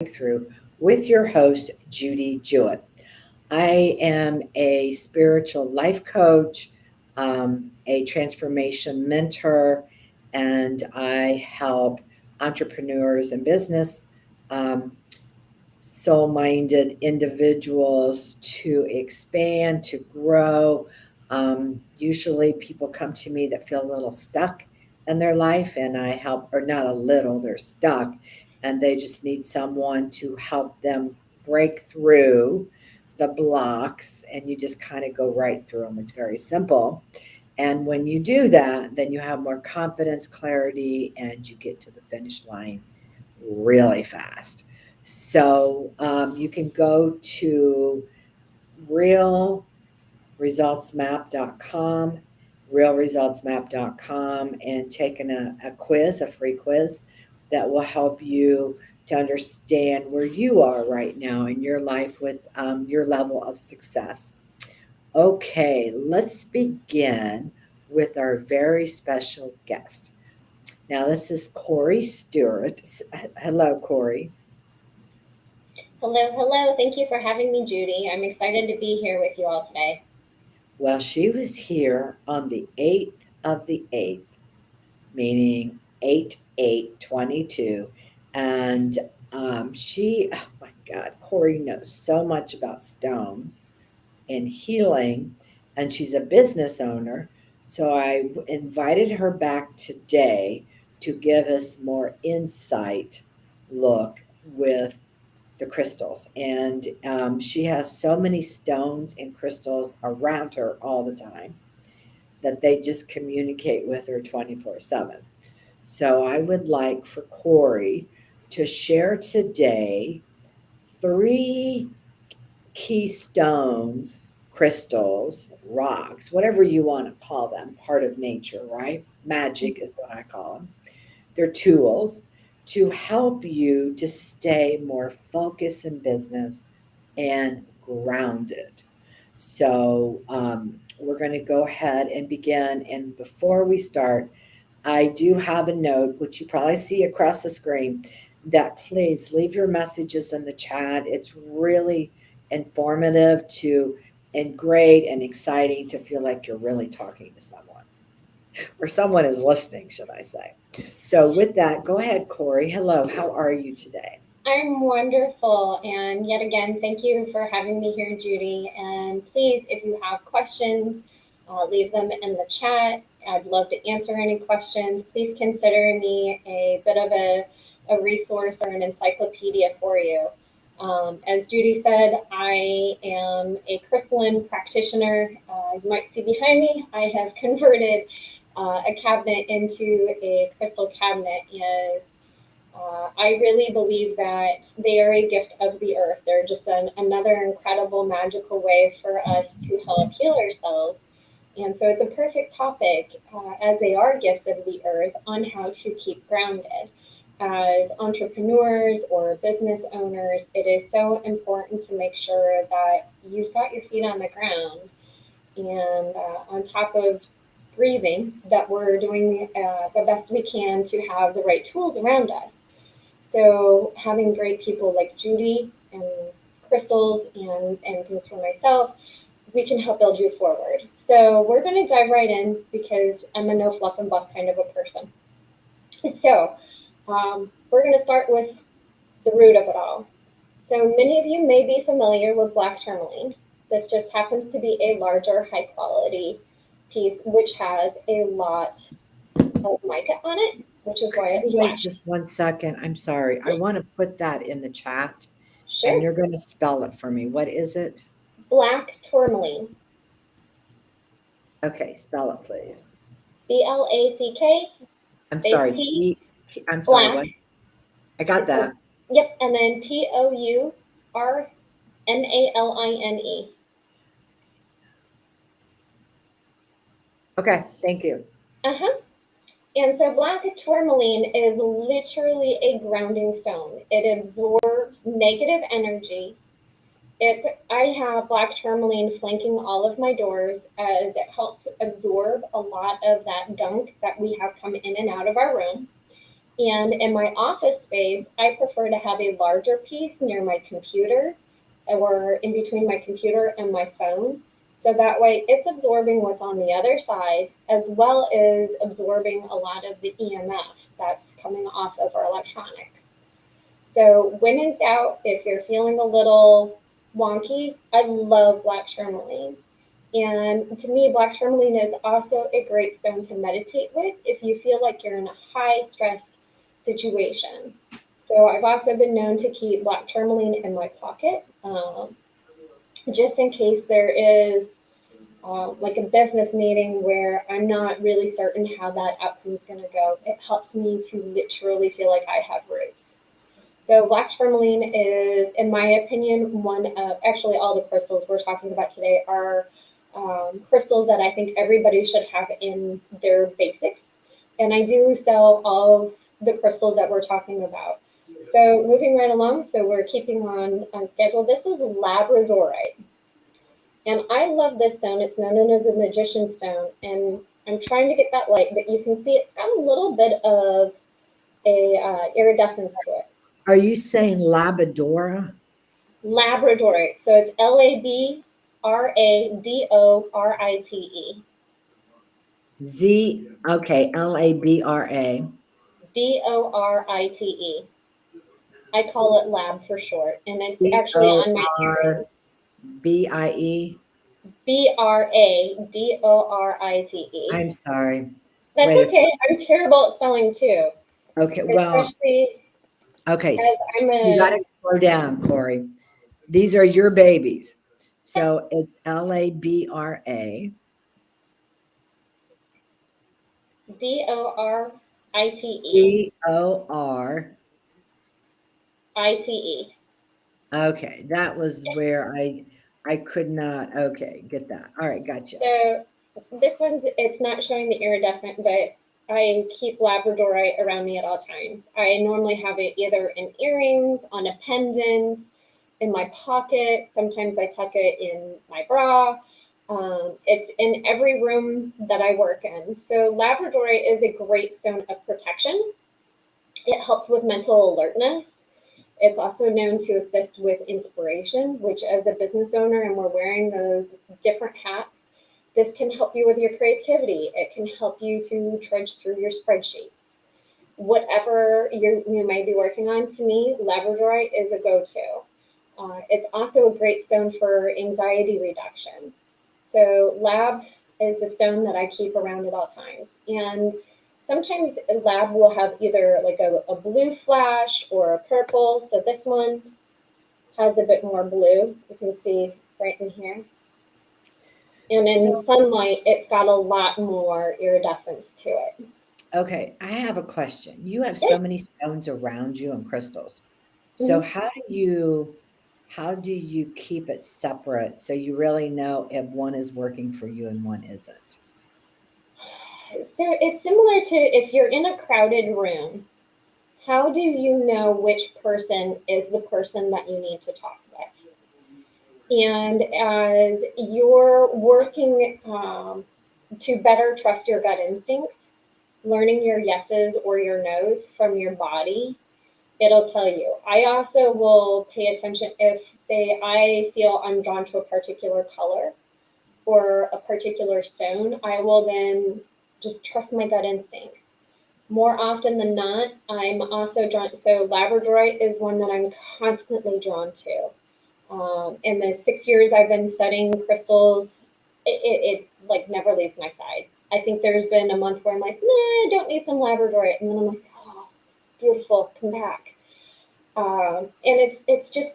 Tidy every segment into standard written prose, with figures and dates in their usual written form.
Breakthrough with your host, Judy Jewett. I am a spiritual life coach, a transformation mentor, and I help entrepreneurs and business um, soul minded individuals to expand, to grow. Usually, people come to me that feel a little stuck in their life, and I help, or not a little, they're stuck, and they just need someone to help them break through the blocks. And you just kind of go right through them. It's very simple. And when you do that, then you have more confidence, clarity, and you get to the finish line really fast. So you can go to realresultsmap.com, realresultsmap.com, and take a quiz, a free quiz that will help you to understand where you are right now in your life with your level of success. Okay, let's begin with our very special guest. Now, this is Cori Stuart. Hello, Cori. Hello, hello. Thank you for having me, Judy. I'm excited to be here with you all today. Well, she was here on the 8th of the 8th, meaning 8/8/22. And oh my God, Cori knows so much about stones and healing, and she's a business owner. So I invited her back today to give us more insight look with the crystals. And she has so many stones and crystals around her all the time that they just communicate with her 24/7. So I would like for Cori to share today three keystones, crystals, rocks, whatever you want to call them, part of nature, right? Magic is what I call them. They're tools to help you to stay more focused in business and grounded. So, we're going to go ahead and begin. And before we start, I do have a note, which you probably see across the screen, that please leave your messages in the chat. It's really informative to and great and exciting to feel like you're really talking to someone or someone is listening, should I say. So, with that, go ahead, Cori. Hello, how are you today? I'm wonderful. And yet again, thank you for having me here, Judy. And please, if you have questions, leave them in the chat. I'd love to answer any questions. Please consider me a bit of a resource or an encyclopedia for you. As Judy said, I am a crystalline practitioner. You might see behind me, I have converted a cabinet into a crystal cabinet. I really believe that they are a gift of the earth. They're just another incredible, magical way for us to help heal ourselves. And so it's a perfect topic, as they are gifts of the earth, on how to keep grounded. As entrepreneurs or business owners, it is so important to make sure that you've got your feet on the ground and on top of breathing, that we're doing the best we can to have the right tools around us. So having great people like Judy and crystals and things for myself, we can help build you forward. So we're going to dive right in because I'm a no fluff and buff kind of a person. So we're going to start with the root of it all. So many of you may be familiar with black tourmaline. This just happens to be a larger, high quality piece, which has a lot of mica on it, which is why Could it you wait flashes. just one second? I'm sorry. I want to put that in the chat and Sure. you're going to spell it for me. What is it? Black tourmaline. Okay, spell it, please. BLACK I'm space sorry. T I'm sorry. black. What? I got It's a that. yep, and then TOURMALINE. Okay, thank you. Uh-huh. And so black tourmaline is literally a grounding stone. It absorbs negative energy. It's I have black tourmaline flanking all of my doors as it helps absorb a lot of that gunk that we have come in and out of our room. And in my office space, I prefer to have a larger piece near my computer or in between my computer and my phone. So that way it's absorbing what's on the other side as well as absorbing a lot of the EMF that's coming off of our electronics. So when in doubt, if you're feeling a little wonky, I love black tourmaline. And to me, black tourmaline is also a great stone to meditate with if you feel like you're in a high stress situation. So I've also been known to keep black tourmaline in my pocket, just in case there is like a business meeting where I'm not really certain how that outcome is going to go. It helps me to literally feel like I have roots. So black tourmaline is, in my opinion, one of actually all the crystals we're talking about today are crystals that I think everybody should have in their basics. And I do sell all of the crystals that we're talking about. So moving right along, so we're keeping on schedule. This is labradorite. And I love this stone. It's known as a magician stone. And I'm trying to get that light, but you can see it's got a little bit of a iridescence to it. Are you saying Labradora? Labradorite. So it's Labradorite. Z, okay, Labra. Dorite. I call it lab for short, and it's B actually O on my R earrings. B I E. Bradorite. I'm sorry. That's Wait a okay. second. I'm terrible at spelling too, Okay, well, especially okay. as I'm You got to a slow down, Cori. These are your babies. So it's Labra. Dorite. Cor. Ite. Okay, that was where I could not. Okay, get that. All right, gotcha. So this one's it's not showing the iridescent, but I keep labradorite around me at all times. I normally have it either in earrings, on a pendant, in my pocket. Sometimes I tuck it in my bra. It's in every room that I work in. So labradorite is a great stone of protection. It helps with mental alertness. It's also known to assist with inspiration, which as a business owner and we're wearing those different hats, this can help you with your creativity. It can help you to trudge through your spreadsheets. Whatever you might be working on, to me, labradorite is a go-to. It's also a great stone for anxiety reduction. So lab is the stone that I keep around at all times. And sometimes a lab will have either like a blue flash or a purple. So this one has a bit more blue. You can see right in here. And in So, sunlight, it's got a lot more iridescence to it. okay, I have a question. You have Yeah. so many stones around you and crystals. So Mhm. how do you keep it separate so you really know if one is working for you and one isn't? So it's similar to if you're in a crowded room, how do you know which person is the person that you need to talk with? And as you're working to better trust your gut instincts, learning your yeses or your nos from your body, it'll tell you. I also will pay attention if, say, I feel I'm drawn to a particular color or a particular stone, I will then just trust my gut instincts. More often than not, I'm also drawn. So Labradorite is one that I'm constantly drawn to. In the 6 years I've been studying crystals, it like never leaves my side. I think there's been a month where I'm like, nah, I don't need some Labradorite, and then I'm like, oh, beautiful, come back. And it's just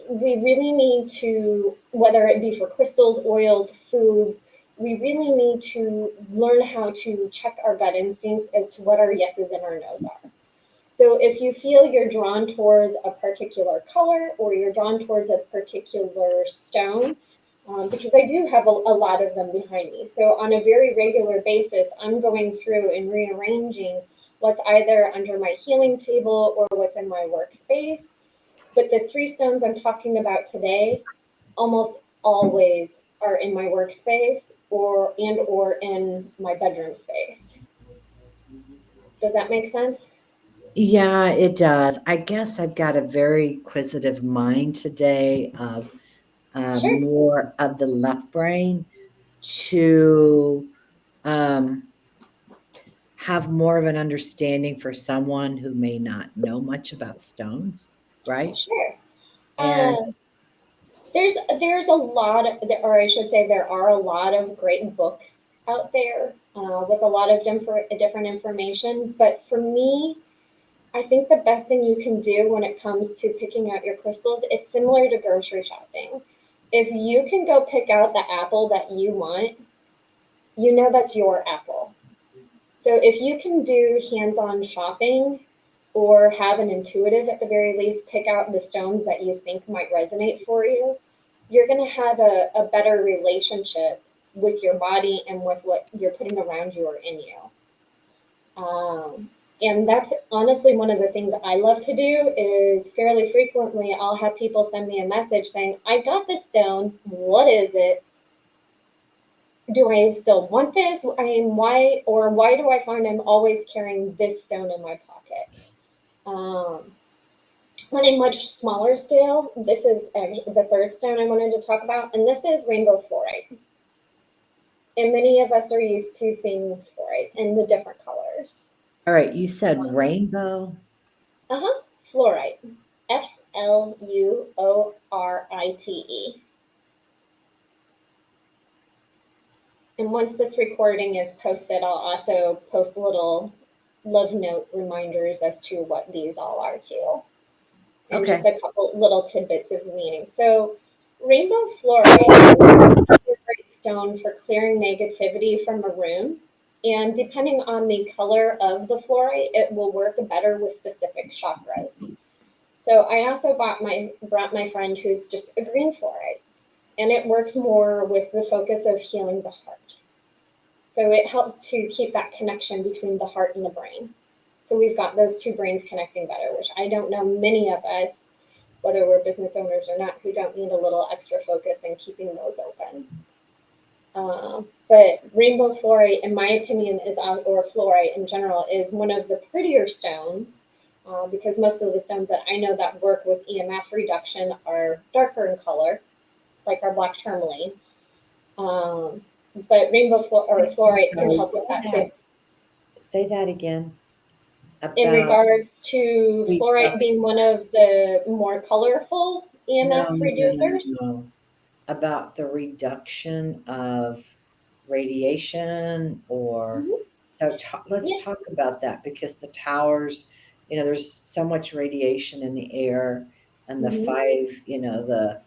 we really need to, whether it be for crystals, oils, foods, we really need to learn how to check our gut instincts as to what our yeses and our nos are. So if you feel you're drawn towards a particular color or you're drawn towards a particular stone, because I do have a lot of them behind me. So on a very regular basis, I'm going through and rearranging what's either under my healing table or what's in my workspace. But the three stones I'm talking about today almost always are in my workspace or in my bedroom space. Does that make sense? Yeah, it does. I guess I've got a very inquisitive mind today of Sure, more of the left brain to um, have more of an understanding for someone who may not know much about stones, right? sure. And Um, there's a lot of, or I should say, there are a lot of great books out there with a lot of different information. But for me, I think the best thing you can do when it comes to picking out your crystals, it's similar to grocery shopping. If you can go pick out the apple that you want, you know that's your apple. So if you can do hands-on shopping or have an intuitive at the very least pick out the stones that you think might resonate for you, you're going to have a better relationship with your body and with what you're putting around you or in you. And that's honestly one of the things I love to do is fairly frequently I'll have people send me a message saying, I got this stone. What is it? Do I still want this? I mean, why do I find I'm always carrying this stone in my pocket? Um, on a much smaller scale, this is the third stone I wanted to talk about, and this is rainbow fluorite. And many of us are used to seeing fluorite in the different colors. all right, you said rainbow. Uh-huh. Fluorite. Fluorite. And once this recording is posted, I'll also post little love note reminders as to what these all are too. And just Okay. a couple little tidbits of meaning. So rainbow fluorite is a great stone for clearing negativity from a room. And depending on the color of the fluorite, it will work better with specific chakras. So I also brought my friend who's just a green fluorite, and it works more with the focus of healing the heart. So it helps to keep that connection between the heart and the brain. So we've got those two brains connecting better, which I don't know many of us, whether we're business owners or not, who don't need a little extra focus in keeping those open. But rainbow fluorite, in my opinion, or fluorite in general, is one of the prettier stones because most of the stones that I know that work with EMF reduction are darker in color, like our black tourmaline. Um, but or fluorite can Sorry, help with that too. say that again In about regards to fluorite being reduction. one of the more colorful No, EMF no, no, no, reducers. no. About the reduction of radiation or Mhm. so let's Yeah. talk about that because the towers, there's so much radiation in the air and the Mhm. five, The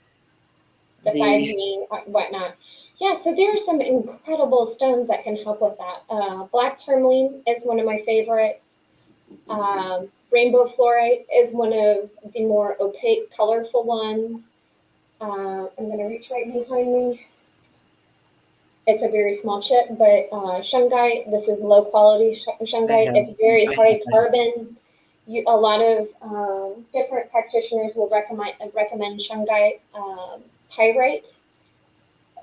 the 5G, whatnot. Yeah, so there are some incredible stones that can help with that. Black tourmaline is one of my favorites. Rainbow fluorite is one of the more opaque, colorful ones. I'm going to reach right behind me. It's a very small chip, but shungite, this is low quality I shungite. have It's very I high have that. carbon. A lot of different practitioners will recommend shungite pyrite.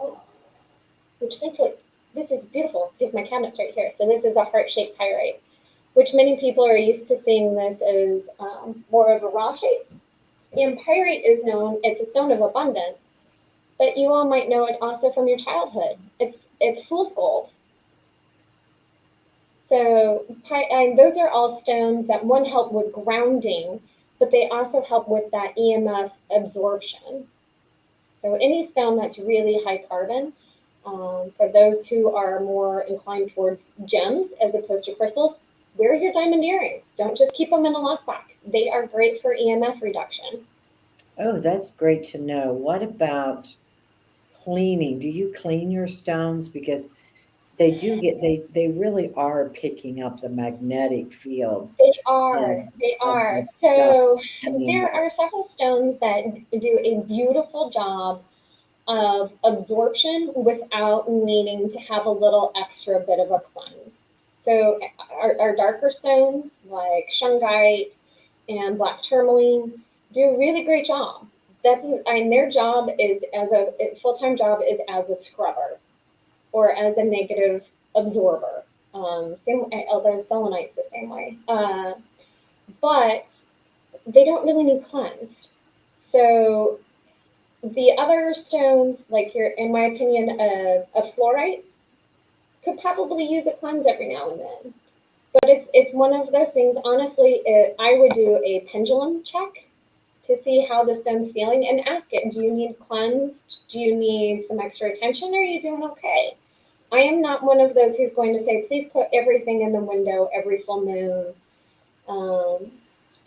Oh, which thankfully, this is beautiful because my cabinet's right here. So this is a heart-shaped pyrite, which many people are used to seeing this as more of a raw shape. And pyrite is known, it's a stone of abundance, but you all might know it also from your childhood. It's fool's gold. So and those are all stones that one help with grounding, but they also help with that EMF absorption. So any stone that's really high carbon, for those who are more inclined towards gems as opposed to crystals, wear your diamond earrings. Don't just keep them in a lockbox. They are great for EMF reduction. Oh, that's great to know. What about cleaning? Do you clean your stones? Because they really are picking up the magnetic fields They of are. They the are. stuff So in the there environment. are several stones that do a beautiful job of absorption without needing to have a little extra bit of a cleanse. So our darker stones like shungite and black tourmaline do a really great job. And their job is as a full-time job is as a scrubber or as a negative absorber. Although selenite's the same way. but they don't really need cleansed. So the other stones, like your, in my opinion, a fluorite could probably use a cleanse every now and then. But it's one of those things. Honestly, I would do a pendulum check to see how the stone's feeling and ask it, do you need cleansed? Do you need some extra attention? Or are you doing okay? I am not one of those who's going to say, please put everything in the window every full moon. Um,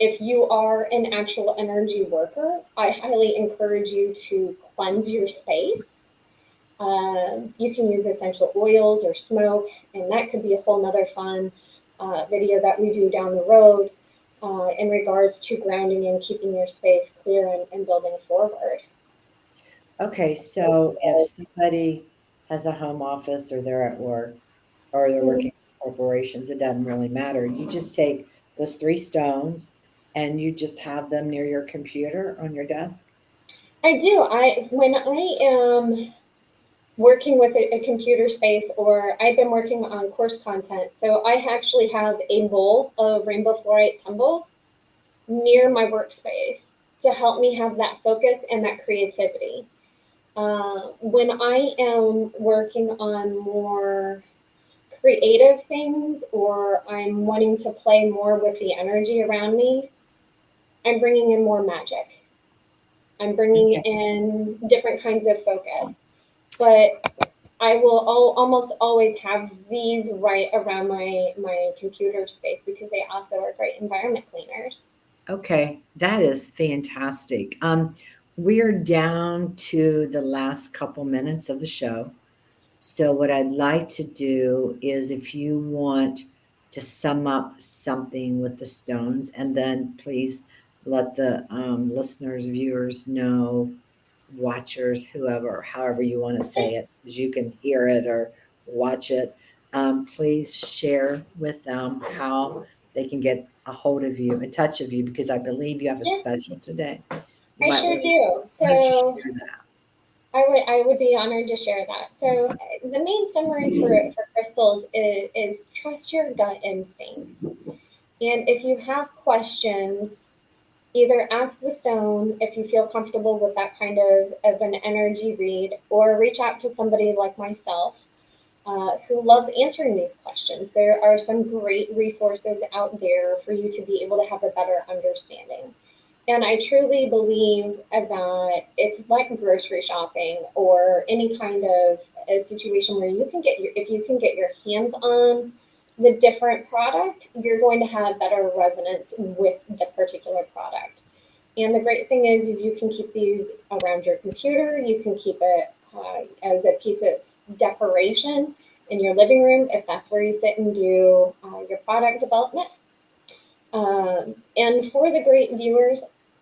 if you are an actual energy worker, I highly encourage you to cleanse your space. You can use essential oils or smoke, and that could be a whole nother fun video that we do down the road in regards to grounding and keeping your space clear and building forward. Okay, so if somebody has a home office or they're at work or they're Mhm. working for corporations, it doesn't really matter. You just take those three stones and you just have them near your computer on your desk. I do. I when I am working with a computer space, or I've been working on course content, so I actually have a bowl of rainbow fluorite tumbles near my workspace to help me have that focus and that creativity. When I am working on more creative things or I'm wanting to play more with the energy around me, I'm bringing in more magic. I'm bringing Okay. in different kinds of focus. But I will almost always have these right around my computer space because they also are great environment cleaners. Okay, that is fantastic. We're down to the last couple minutes of the show. So what I'd like to do is if you want to sum up something with the stones, and then please let the listeners, viewers know, watchers, whoever, however you want to say it, because you can hear it or watch it. Please share with them how they can get a hold of you, in touch of you, because I believe you have a Yeah, special today. You I might sure want to, do. why don't you So share that? I would be honored to share that. So the main summary for crystals is trust your gut instincts. And if you have questions, either ask the stone if you feel comfortable with that kind of an energy read, or reach out to somebody like myself who loves answering these questions. There are some great resources out there for you to be able to have a better understanding. And I truly believe that it's like grocery shopping or any kind of a situation where you can get your, if you can get your hands on the different product, you're going to have better resonance with the particular product. And the great thing is you can keep these around your computer. You can keep it as a piece of decoration in your living room if that's where you sit and do your product development. And for the great viewers,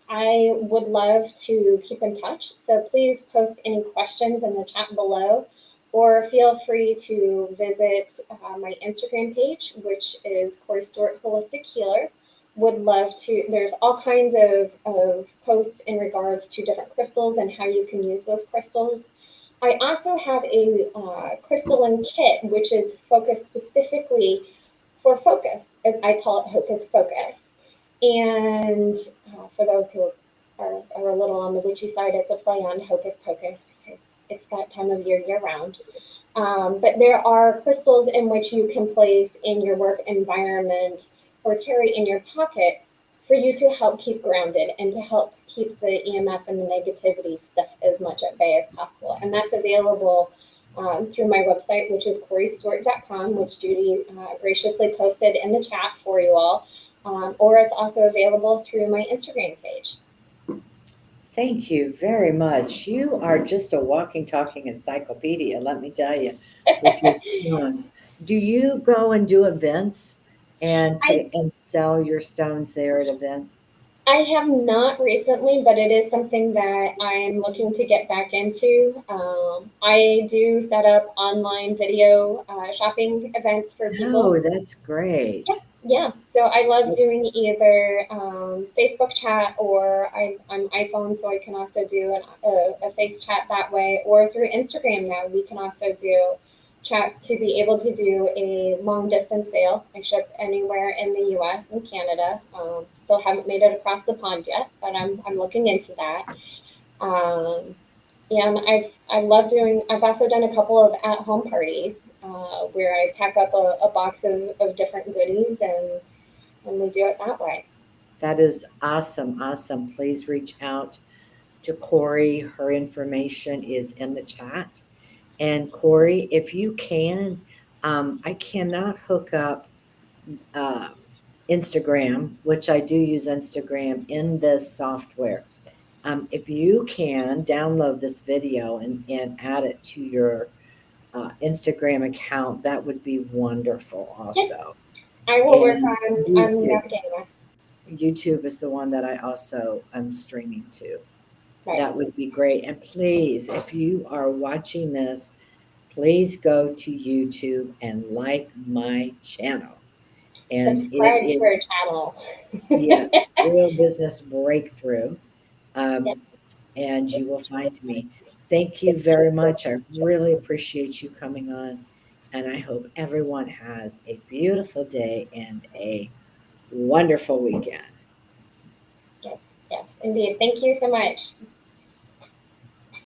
I would love to keep in touch. So please post any questions in the chat below, or feel free to visit my Instagram page, which is Cori Stuart Holistic Healer. Would love to, there's all kinds of posts in regards to different crystals and how you can use those crystals. I also have a crystalline kit, which is focused specifically for focus. I call it Hocus Focus. And for those who are a little on the witchy side, it's a play on Hocus Pocus because it's that time of year round. But there are crystals in which you can place in your work environment or carry in your pocket for you to help keep grounded and to help keep the EMF and the negativity stuff as much at bay as possible. And that's available through my website, which is corystewart.com, which Judy graciously posted in the chat for you all. Or it's also available through my Instagram page. Thank you very much. You are just a walking, talking encyclopedia, let me tell you, with your stones. Do you go and do events and I take and sell your stones there at events? I have not recently, but it is something that I'm looking to get back into. I do set up online video shopping events for people. Oh, that's Yeah, great. yeah. So I love doing That's either Facebook chat, or I'm iPhone, so I can also do a face chat that way, or through Instagram now. We can also do chats to be able to do a long distance sale. I ship anywhere in the US and Canada. still haven't made it across the pond yet, but I'm looking into that. Um, and I love doing. I've also done a couple of at home parties where I pack up a box of different goodies and we do it that way. That is awesome. Awesome. Please reach out to Cori. Her information is in the chat. And Cori, if you can, I cannot hook up uh, Instagram, which I do use Instagram in this software. If you can download this video and add it to your Instagram account, that would be wonderful Yes, also. I will work And on YouTube. navigating that. YouTube is the one that I also am streaming to. Right. That would be great. And please, if you are watching this, please go to YouTube and like my channel. And it Subscribe to our is, channel. yes, Real Business Breakthrough. Yes, Um, and you will find me. Thank you very much. I really appreciate you coming on. And I hope everyone has a beautiful day and a wonderful weekend. yes, yes, indeed. Thank you so much.